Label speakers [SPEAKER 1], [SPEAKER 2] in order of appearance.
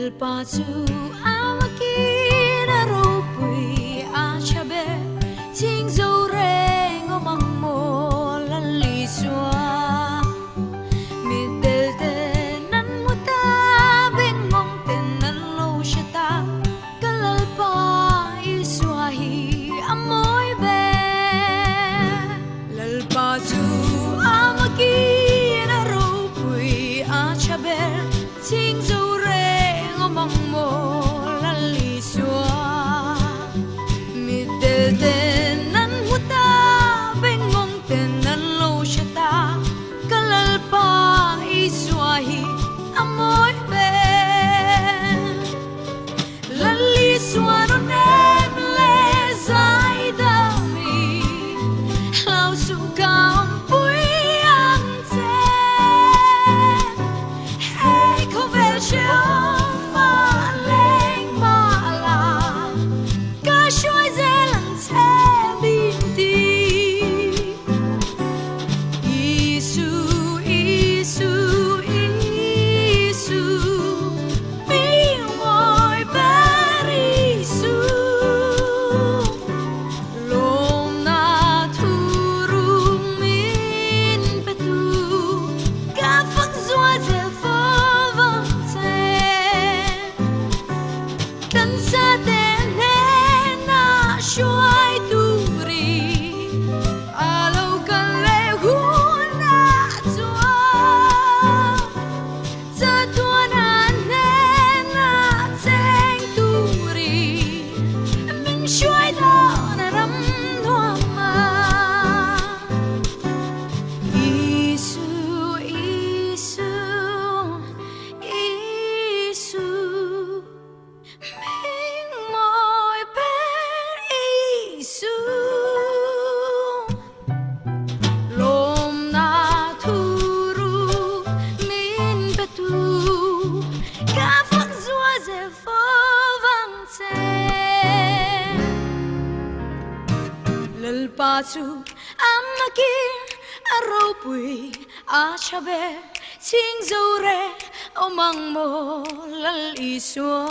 [SPEAKER 1] Lalpatu amaki na ropui achabe ting zore ngomang mo laliswa midelte nan muta bengong tenan lo shata kalalpa iswahi amoy be lalpatu amaki na ropui achabe ting ngomong mo laliswa mideltenan muta bengong tenan lo shata kalalpa iswahi amoy be laliswa no nem le zaidami lau suka pui ante hey conversion Lalpatu amaki aropui achabe ting zore omang mo laliswa